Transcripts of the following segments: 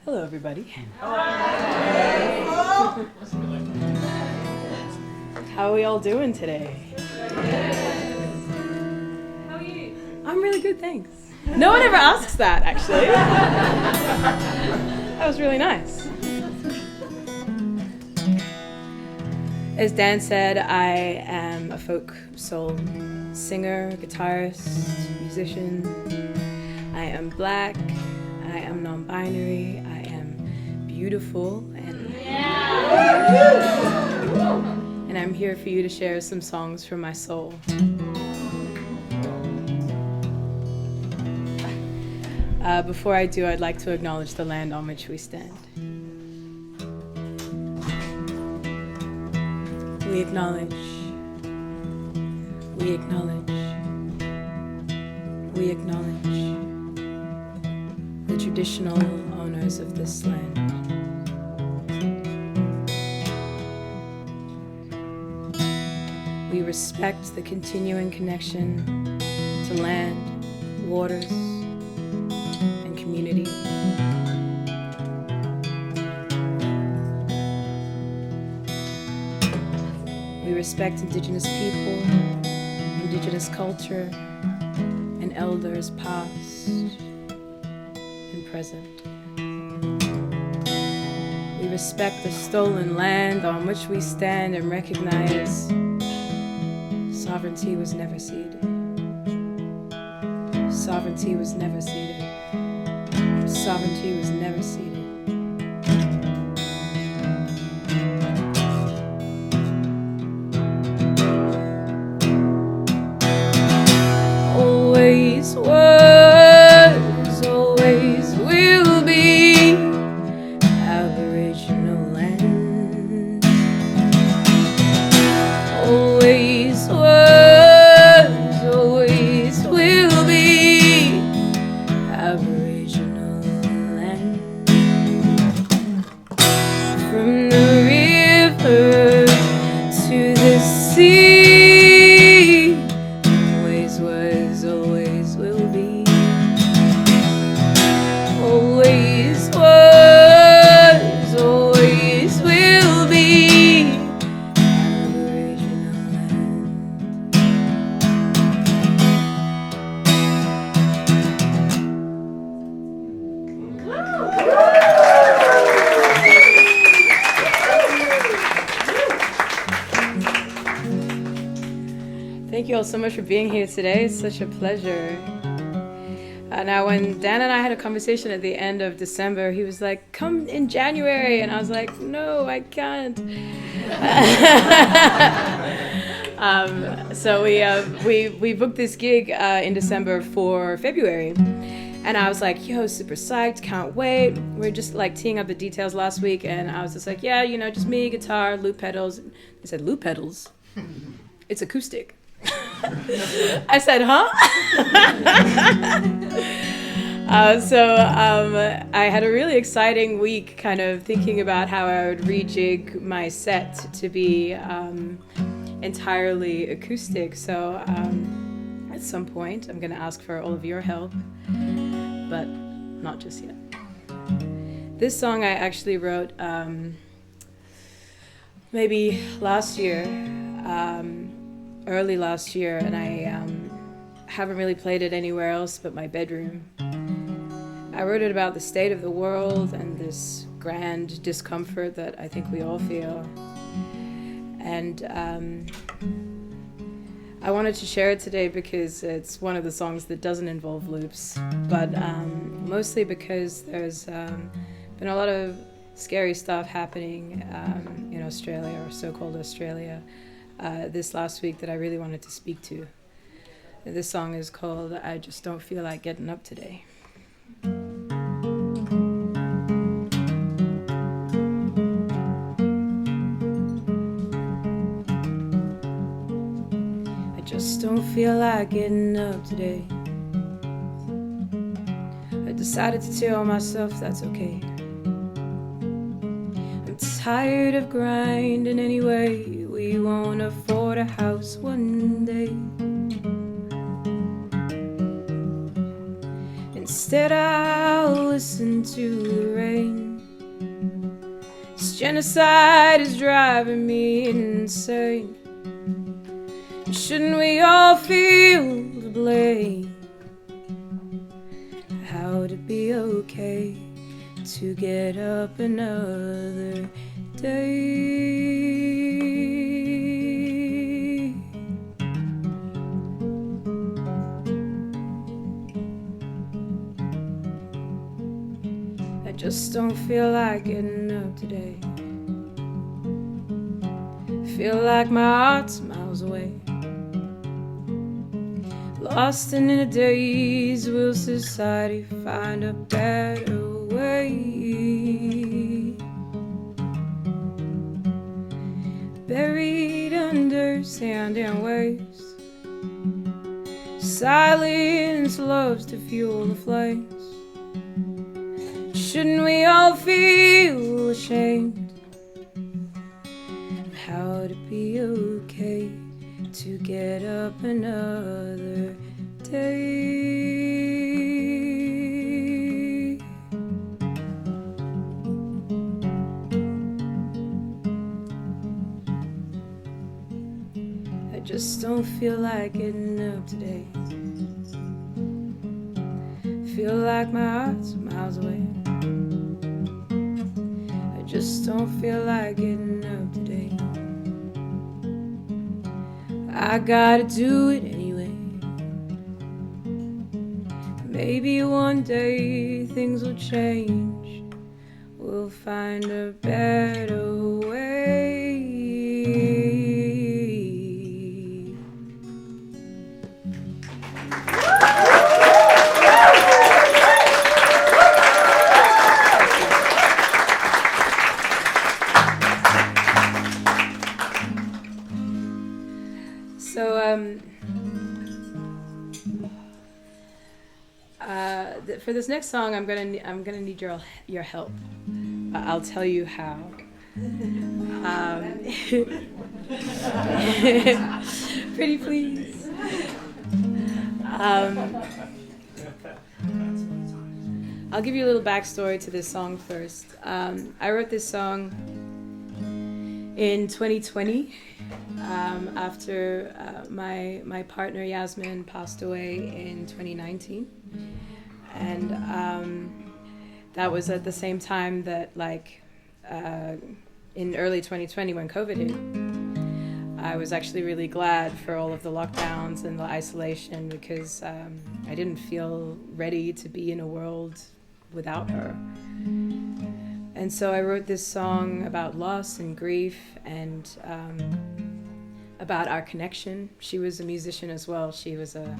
Hello, everybody. How are we all doing today? How are you? I'm really good, thanks. No one ever asks that, actually. That was really nice. As Dan said, I am a folk soul singer, guitarist, musician. I am black, I am non-binary, I am beautiful, and I'm here for you to share some songs from my soul. Before I do, I'd like to acknowledge the land on which we stand. We acknowledge, we acknowledge, we acknowledge the traditional owners of this land. We respect the continuing connection to land, waters, and community. We respect Indigenous people, Indigenous culture, and elders past and present. We respect the stolen land on which we stand and recognize sovereignty was never ceded. Sovereignty was never ceded. Sovereignty was never ceded. Always was, always will be Aboriginal land. Always was, always will be Aboriginal land. From the river to the sea, always was, always will be. Always was, always will be Aboriginal land. Thank you all so much for being here today. It's such a pleasure. Now, when Dan and I had a conversation at the end of December, he was like, "Come in January," and I was like, "No, I can't." So we booked this gig in December for February, and I was like, "Yo, super psyched, can't wait." We were just like teeing up the details last week, and I was just like, "Yeah, you know, just me, guitar, loop pedals." They said, "Loop pedals? It's acoustic." I said, "Huh?" I had a really exciting week kind of thinking about how I would rejig my set to be entirely acoustic. So at some point, I'm going to ask for all of your help, but not just yet. This song I actually wrote maybe last year. Early last year, and I haven't really played it anywhere else but my bedroom. I wrote it about the state of the world and this grand discomfort that I think we all feel. And I wanted to share it today because it's one of the songs that doesn't involve loops, but mostly because there's been a lot of scary stuff happening in Australia, or so-called Australia, this last week that I really wanted to speak to. This song is called "I Just Don't Feel Like Getting Up Today." I just don't feel like getting up today. I decided to tell myself that's okay. I'm tired of grinding anyway. We won't afford a house one day. Instead I'll listen to the rain This genocide is driving me insane. Shouldn't we all feel the blame? How would it be okay to get up another day? I just don't feel like getting up today. Feel like my heart's miles away. Lost in a daze, will society find a better way? Buried under sand and waves, silence loves to fuel the flames. Shouldn't we all feel ashamed? How would it be okay to get up another day? I just don't feel like getting up today. Feel like my heart's miles away. I just don't feel like getting up today. I gotta do it anyway. Maybe one day things will change. We'll find a better way. For this next song, I'm gonna need your help. I'll tell you how. Pretty please. I'll give you a little backstory to this song first. I wrote this song in 2020 after my partner Yasmin passed away in 2019. And that was at the same time that, in early 2020 when COVID hit, I was actually really glad for all of the lockdowns and the isolation because I didn't feel ready to be in a world without her. And so I wrote this song about loss and grief and about our connection. She was a musician as well. She was a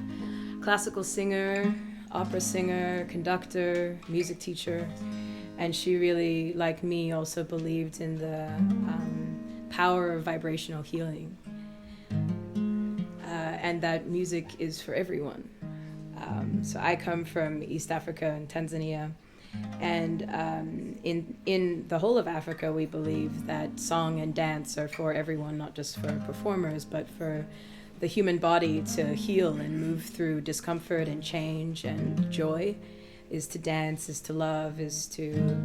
classical singer, opera singer, conductor, music teacher, and she really, like me, also believed in the power of vibrational healing, and that music is for everyone. So I come from East Africa and Tanzania, and in the whole of Africa we believe that song and dance are for everyone, not just for performers, but for the human body to heal and move through discomfort and change and joy. Is to dance, is to love, is to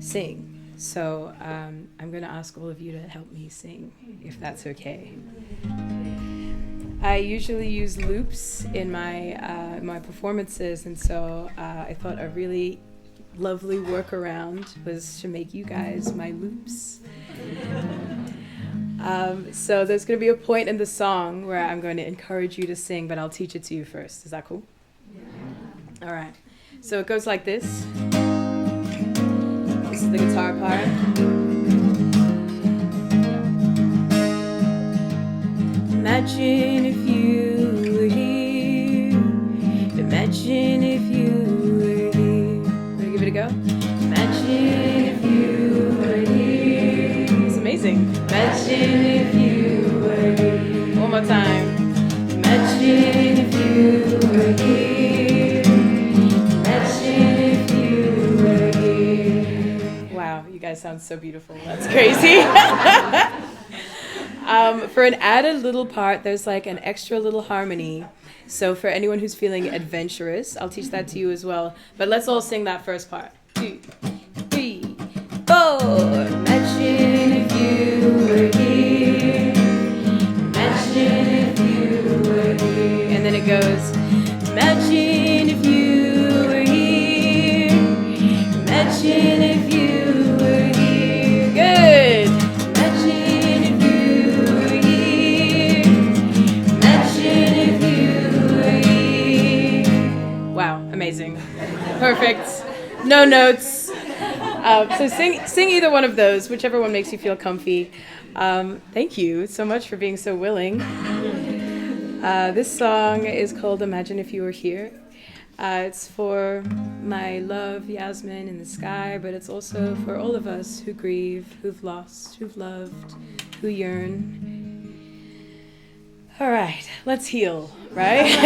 sing. So I'm going to ask all of you to help me sing, if that's okay. I usually use loops in my performances, and so I thought a really lovely workaround was to make you guys my loops. So there's going to be a point in the song where I'm going to encourage you to sing, but I'll teach it to you first. Is that cool? Yeah. All right. So it goes like this. This is the guitar part. Imagine if you were here. Imagine if you were here. Want to give it a go? Imagine if you were here. It's amazing. Imagine if you were here. One more time. Imagine if you were here. Imagine if you were here. Wow, you guys sound so beautiful. That's crazy. For an added little part, there's like an extra little harmony. So for anyone who's feeling adventurous, I'll teach that to you as well. But let's all sing that first part. 2, 3, 4. Imagine if you were here. Imagine if you were here. And then it goes, imagine if you were here. Imagine if you were here. Good. Imagine if you were here. Imagine if you were here. Wow, amazing. Perfect. No notes. So sing either one of those, whichever one makes you feel comfy. Thank you so much for being so willing. This song is called Imagine If You Were Here. It's for my love, Yasmin, in the sky, but it's also for all of us who grieve, who've lost, who've loved, who yearn. All right, let's heal, right?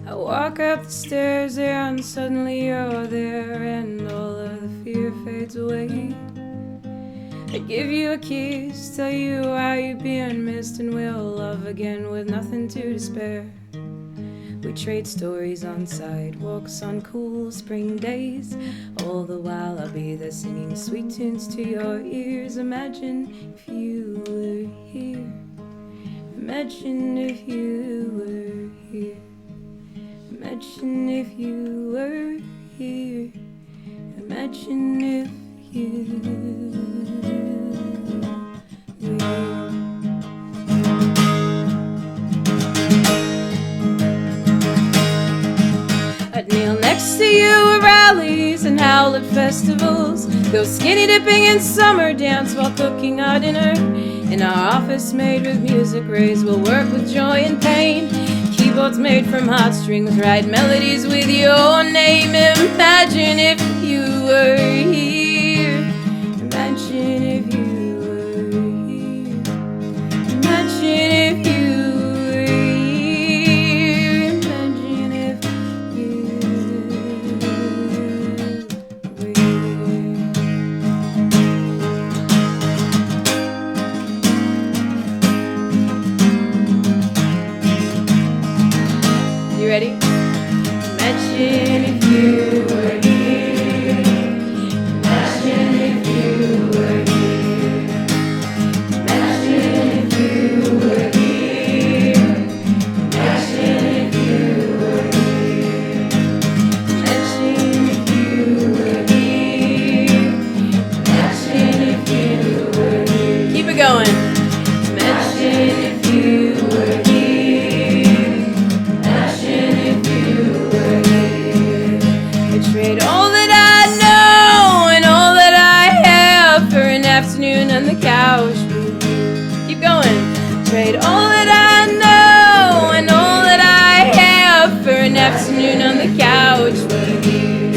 I walk up the stairs there and suddenly you're there and all of the fear fades away. I give you a kiss, tell you how you've been missed, and we'll love again with nothing to despair. We trade stories on sidewalks on cool spring days. All the while I'll be there singing sweet tunes to your ears. Imagine if you were here. Imagine if you were here. Imagine if you were here. Imagine if you were. I'd kneel next to you at rallies and howl at festivals, go skinny dipping in summer dance while cooking our dinner. In our office made with music rays, we'll work with joy and pain. Keyboards made from heartstrings, write melodies with your name. Imagine if you were here. Imagine if you were here. Imagine if you were here. Imagine if you were here. You ready? Imagine if you were here. Imagine if you were here. Imagine if you were here. Imagine if you were here. Imagine if you were here. Imagine if you were here. Keep it going. Imagine if you were here. Trade all that I know and all that I have for an afternoon on the couch with you. Keep going. Trade all that I know and all that I have for an afternoon on the couch with you.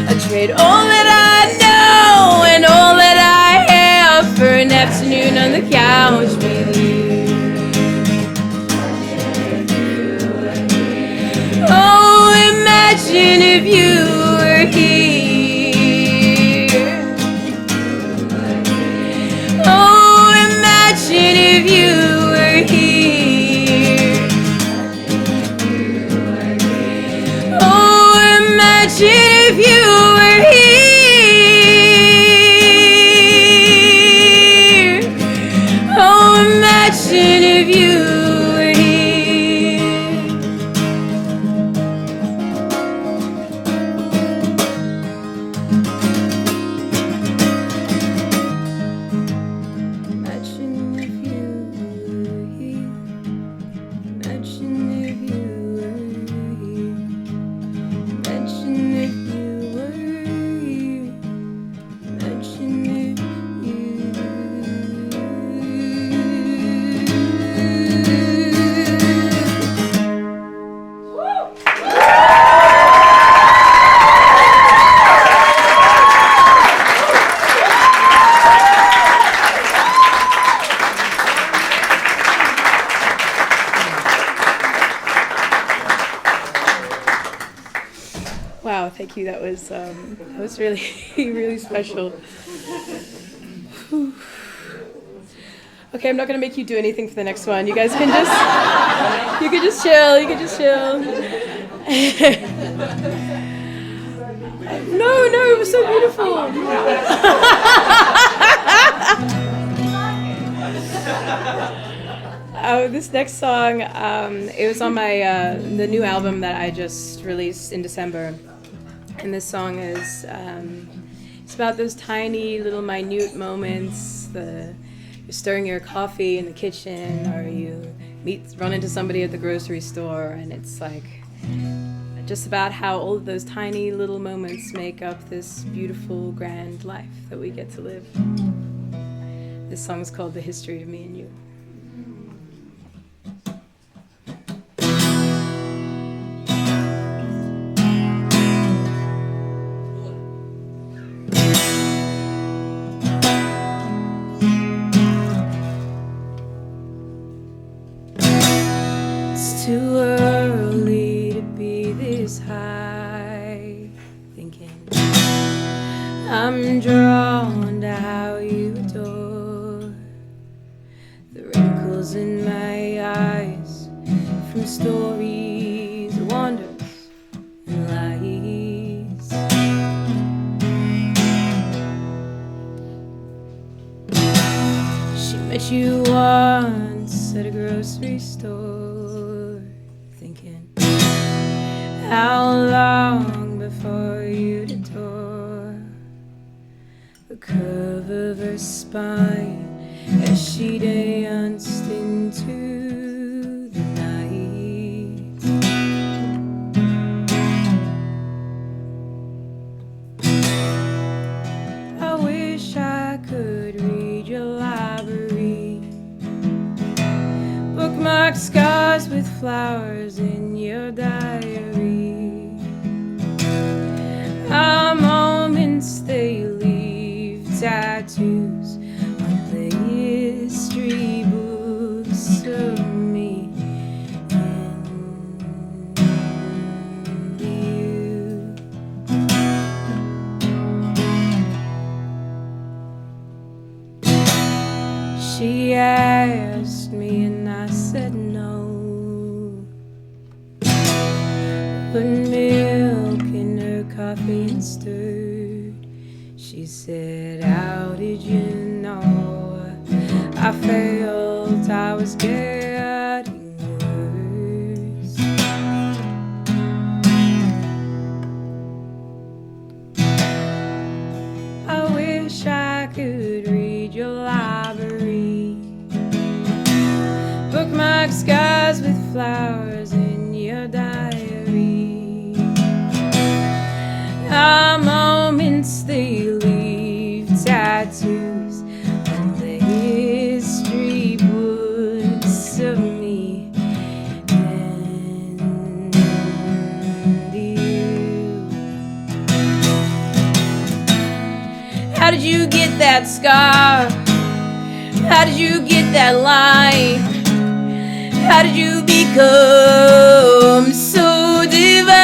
I trade all that I know and all that I have for an afternoon on the couch with you. Oh, imagine if you were here. Oh, imagine if you were here. Oh, imagine if you were here. Oh, imagine if you were here. Imagine if you were Wow, thank you. That was really, really special. Whew. Okay, I'm not gonna make you do anything for the next one. You guys can just chill. You can just chill. No, it was so beautiful. This next song, it was on my the new album that I just released in December, and this song is it's about those tiny little minute moments. You're stirring your coffee in the kitchen, or you run into somebody at the grocery store, and it's like just about how all of those tiny little moments make up this beautiful, grand life that we get to live. This song is called "The History of Me and You." Too early to be this high, thinking I'm drawn to how you adore the wrinkles in my eyes from stories, wonders, and lies. She met you once at a grocery store, thinking how long before you'd adore the curve of her spine as she danced into the night. I wish I could read your library, bookmark scars with flowers in your diary. Our moments, they leave tattoos on the history books of me and you. She asked me and I said no. Put milk in her coffee and stirred. She said, how did you know? I felt I was getting worse. I wish I could read your library, bookmark skies with flowers in your diary. Our moments, they leave tattoos on the history books of me and you. How did you get that scar? How did you get that line? How did you become so divine?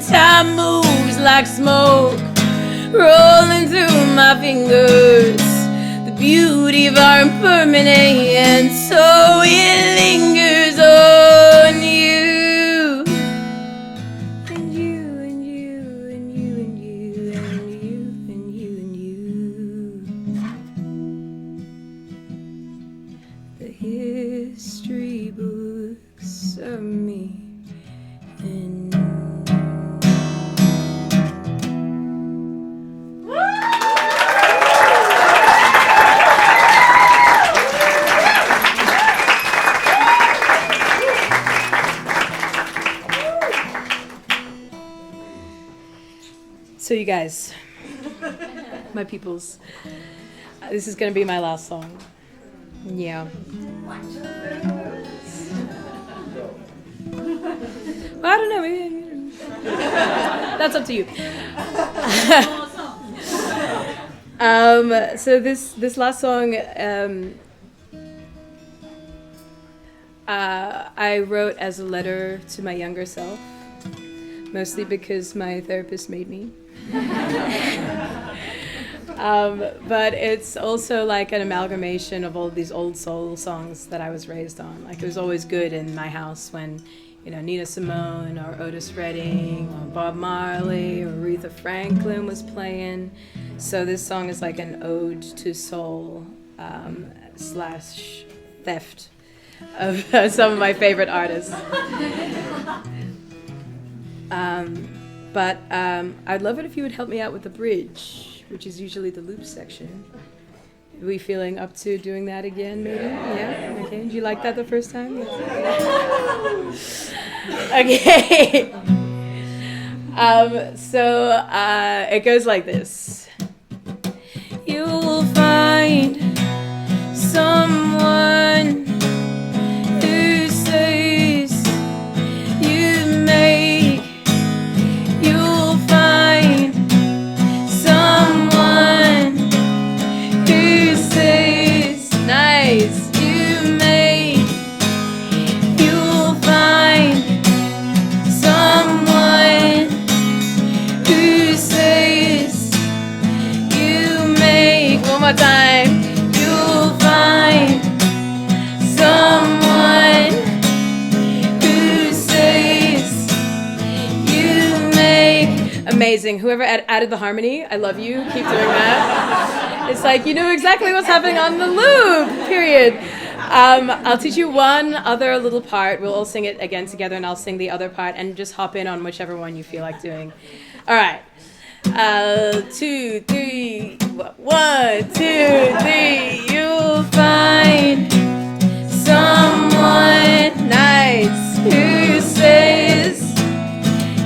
Time moves like smoke, rolling through my fingers. The beauty of our impermanence, so it lingers on you. And you, and you, and you, and you, and you, and you, and you. The history books of me and so you guys, my peoples, this is gonna be my last song. Yeah. Well, I don't know, maybe that's up to you. So this last song, I wrote as a letter to my younger self. mostly because my therapist made me. But it's also like an amalgamation of all these old soul songs that I was raised on. Like, it was always good in my house when, Nina Simone or Otis Redding or Bob Marley or Aretha Franklin was playing. So this song is like an ode to soul slash theft of some of my favorite artists. But I'd love it if you would help me out with the bridge, which is usually the loop section. Are we feeling up to doing that again, maybe? Yeah? Okay. Did you like that the first time? Okay. So it goes like this. You'll find someone who says you make. You'll find someone who says nice you make. You'll find someone who says you make. One more time. You'll find someone who says you make. Amazing. Whoever added the harmony, I love you. Keep doing that. It's like you know exactly what's happening on the loop, period. I'll teach you one other little part. We'll all sing it again together, and I'll sing the other part, and just hop in on whichever one you feel like doing. All right. 2, 3. 1, 2, 3. You'll find someone nice who says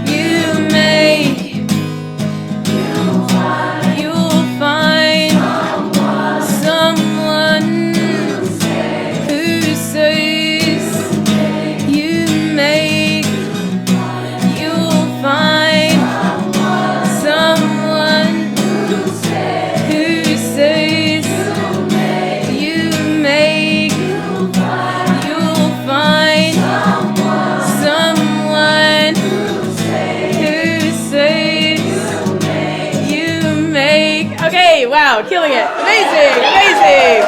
you make. You'll find someone who says you make. You'll find someone who says you make. You'll find someone who says you make. Okay, wow, killing it. Amazing, amazing.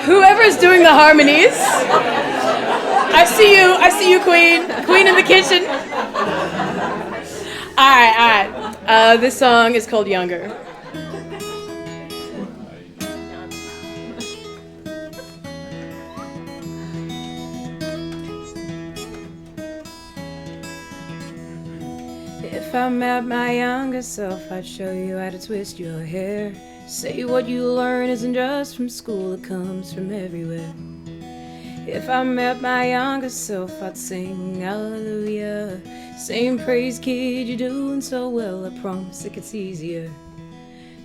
Whoever's doing the harmonies, I see you, Queen in the kitchen. All right. This song is called Younger. If I met my younger self, I'd show you how to twist your hair. Say what you learn isn't just from school, it comes from everywhere. If I met my younger self, I'd sing hallelujah. Same praise, kid, you're doing so well, I promise it gets easier.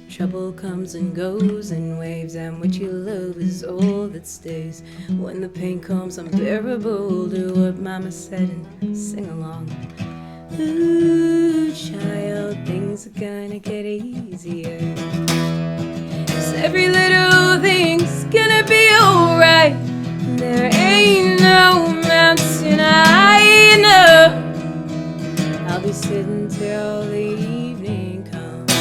Trouble comes and goes in waves, and what you love is all that stays. When the pain comes unbearable, do what mama said and sing along. Ooh, child, things are gonna get easier. 'Cause every little thing's gonna be alright. There ain't no mountain high enough. I'll be sitting till the evening comes.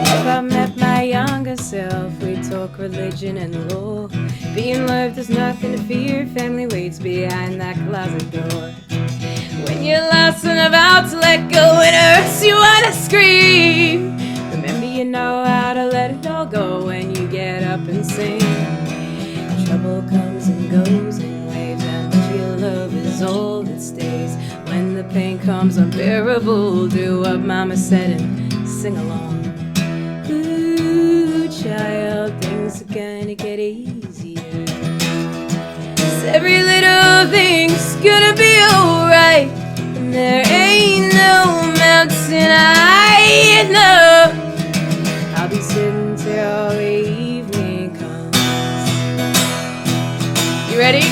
If I met my younger self, we'd talk religion and law. Being loved is nothing to fear, family waits behind that closet door. When you're lost and about to let go, it hurts, you wanna scream. Remember you know how to let it all go when you get up and sing. Trouble comes and goes in waves, and what you love is all that stays. When the pain comes unbearable, do what mama said and sing along. Ooh, child, things are gonna get easier. 'Cause every little thing's gonna be alright. And there ain't no mountain high enough. I'll be sitting till the evening comes. You ready?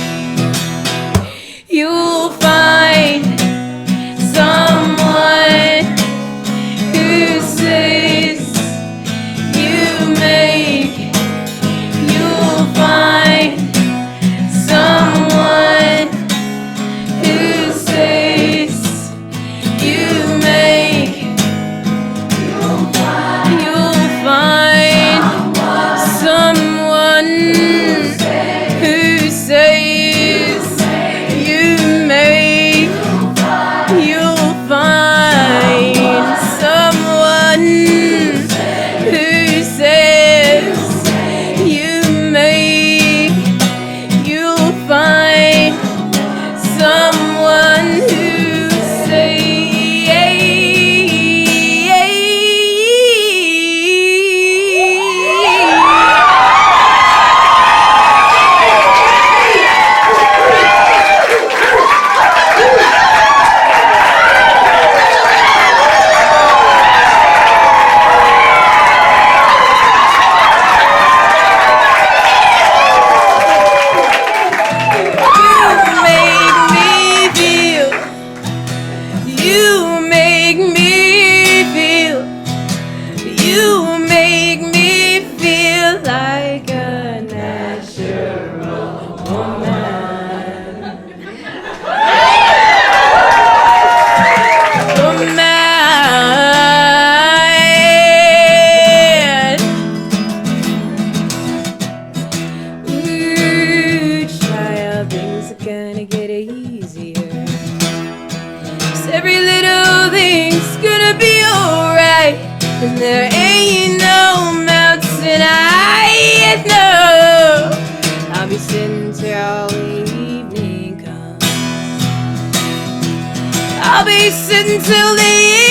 There ain't no mountain I know. I'll be sitting till the evening comes. I'll be sitting till the